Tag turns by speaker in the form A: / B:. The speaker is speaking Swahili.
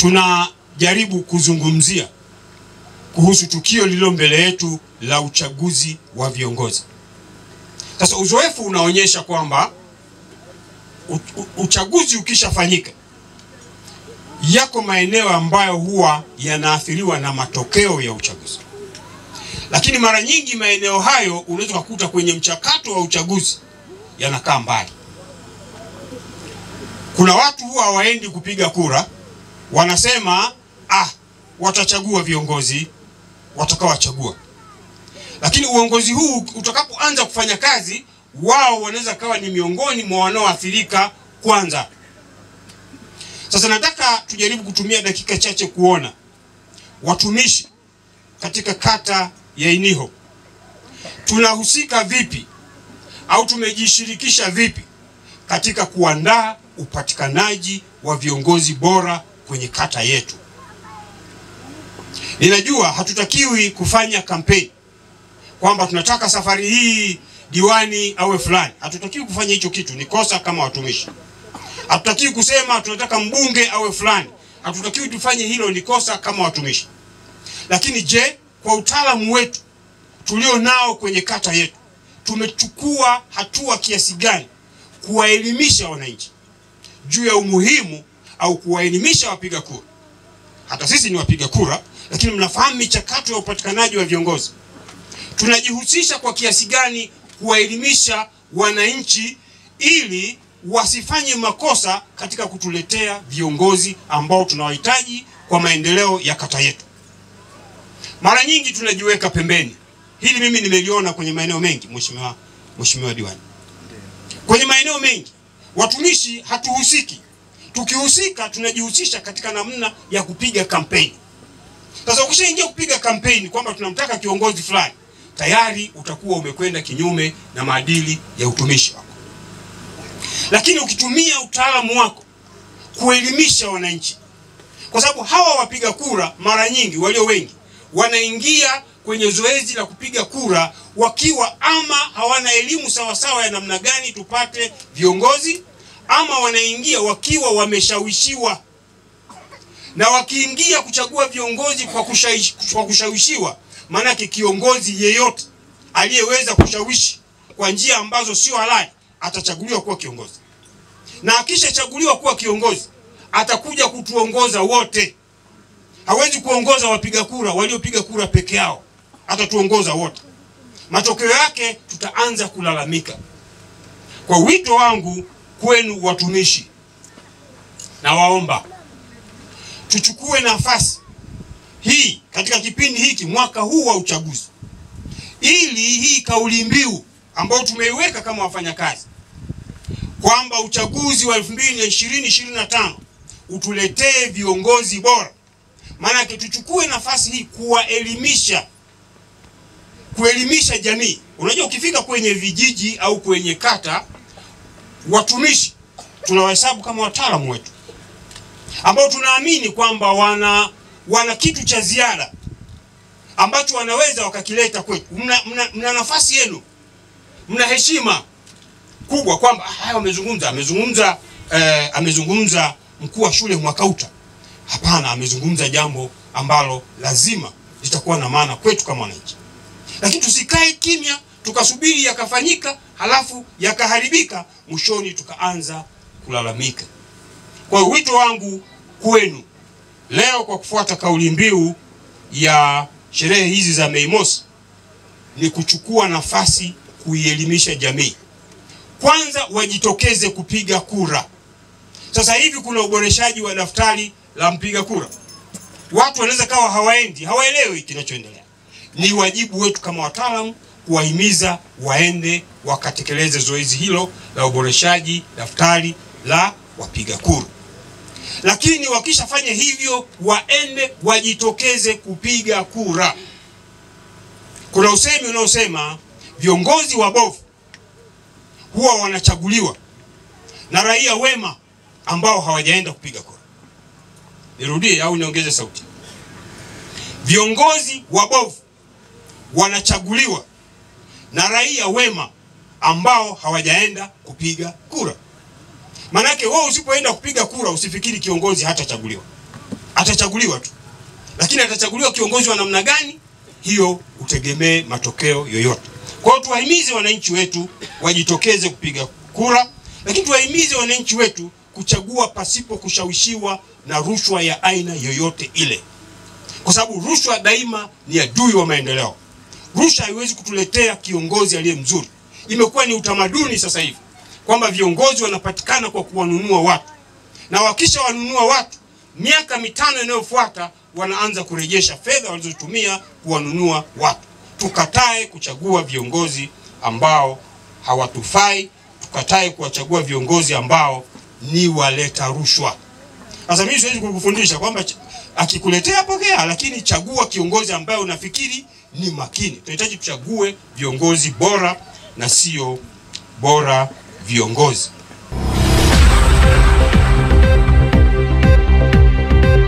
A: tunajaribu kuzungumzia kuhusu tukio lililo mbele yetu la uchaguzi wa viongozi. Sasa uzoefu unaonyesha kwamba uchaguzi ukishafanyika, yako maeneo ambayo huwa yanaathiriwa na matokeo ya uchaguzi. Lakini mara nyingi maeneo hayo unaweza kukuta kwenye mchakato wa uchaguzi yanakaa mbali. Kuna watu huwa hawaendi kupiga kura, wanasema watachagua viongozi watakaowachagua. Lakini uongozi huu utakapoanza kufanya kazi, wao wanaweza kawa ni miongoni mwa wanaoathirika kwanza. Sasa nataka tujaribu kutumia dakika chache kuona watumishi katika kata ya Iniho tunahusika vipi au tumejishirikisha vipi katika kuandaa upatikanaji wa viongozi bora kwenye kata yetu. Ninajua hatutakiwi kufanya kampeni kwamba tunataka safari hii diwani awe fulani. Hatutakiwi kufanya hicho kitu, ni kosa kama watumishi. Hatutakiwi kusema tunataka mbunge awe fulani. Hatutakiwi tufanye hilo, ni kosa kama watumishi. Lakini je, kwa utaalamu wetu tulio nao kwenye kata yetu, tumechukua hatua kiasi gani kuwaelimisha wananchi juu ya umuhimu au kuwaelimisha wapiga kura? Hata sisi ni wapiga kura, lakini mnafahamu michakato ya upatikanaji wa viongozi. Tunajihusisha kwa kiasi gani kuwaelimisha wananchi ili wasifanye makosa katika kutuletea viongozi ambao tunawahitaji kwa maendeleo ya kata yetu? Mara nyingi tunajiweka pembeni. Hili mimi nimeliona kwenye maeneo mengi, mheshimiwa diwani. Kwenye maeneo mengi watumishi hatuhusiki. Tukihusika tunajihusisha katika namna ya kupiga kampeni. Sasa ukishaingia kupiga kampeni kwamba tunamtaka kiongozi fulani, tayari utakuwa umekwenda kinyume na maadili ya utumishi wako. Lakini ukitumia utaalamu wako kuelimisha wananchi, kwa sababu hawa wapiga kura mara nyingi walio wengi wanaingia kwenye zoezi la kupiga kura wakiwa ama hawana elimu sawasawa ya namna gani tupate viongozi, ama wanaingia wakiwa wameshawishiwa. Na wakiingia kuchagua viongozi kwa kushawishiwa, maana kiongozi yeyote aliyeweza kushawishi kwa njia ambazo sio halali atachaguliwa kuwa kiongozi. Na akishachaguliwa kuwa kiongozi, atakuja kutuongoza wote. Hawezi kuongoza wapiga kura waliopiga kura peke yao, atatuongoza wote. Matokeo yake tutaanza kulalamika. Kwa wito wangu kwenu watumishi, na waomba tuchukue nafasi hii katika kipindi hiki, mwaka huu wa uchaguzi, ili hii kauli mbiu ambayo tumeiweka kama wafanyakazi kwamba uchaguzi wa 2025 utuletee viongozi bora. Maana tuchukue nafasi hii kuelimisha jamii. Unajua, ukifika kwenye vijiji au kwenye kata, watumishi tunawahesabu kama wataalamu wetu ambao tunaamini kwamba wana kitu cha ziada ambacho wanaweza wakakileta kwetu. Mna nafasi yenu, mna heshima kubwa kwamba amezungumza mkuu wa shule Mwakauta. Hapana, amezungumza jambo ambalo lazima litakuwa na maana kwetu kama wananchi. Lakini tusikae kimya tukasubiri yakafanyika halafu yakaharibika, mwishoni tukaanza kulalamika. Kwa wito wangu kwenu leo, kwa kufuata kauli mbiu ya sherehe hizi za Mei Mosi, ni kuchukua nafasi kuielimisha jamii. Kwanza wajitokeze kupiga kura. Sasa hivi kuna uboreshaji wa daftari la mpiga kura. Watu wanaweza kawa hawaelewi kinachoendelea. Ni wajibu wetu kama wataalamu kuwahimiza waende wakatekeleze zoezi hilo la uboreshaji daftari la wapiga kura. Lakini wakishafanya hivyo, waende wajitokeze kupiga kura. Kuna usemi unaosema viongozi wabovu huwa wanachaguliwa na raia wema ambao hawajaenda kupiga kura. Nirudie au niongeze sauti? Viongozi wabovu wanachaguliwa na raia wema ambao hawajaenda kupiga kura. Manake wewe usipoenda kupiga kura usifikiri kiongozi hatachaguliwa. atachaguliwa tu. Lakini atachaguliwa kiongozi wa namna gani, hiyo utegemee matokeo yoyote. Kwa hiyo tuwahimize wananchi wetu wajitokeze kupiga kura, lakini tuwahimize wananchi wetu kuchagua pasipo kushawishiwa na rushwa ya aina yoyote ile. Kwa sababu rushwa daima ni adui wa maendeleo. Rushwa haiwezi kutuletea kiongozi aliye mzuri. Imekuwa ni utamaduni sasa hivi kwamba viongozi wanapatikana kwa kuwanunua watu. Na wakisha wanunua watu, miaka mitano inayofuata wanaanza kurejesha fedha walizotumia kuwanunua watu. Tukatae kuchagua viongozi ambao hawatufai, tukatae kuwachagua viongozi ambao ni waleta rushwa. Sasa mimi siwezi kukufundisha kwamba akikuletea pokea, lakini chagua kiongozi ambaye unafikiri ni makini. Tunahitaji tuchague viongozi bora na sio bora viongozi.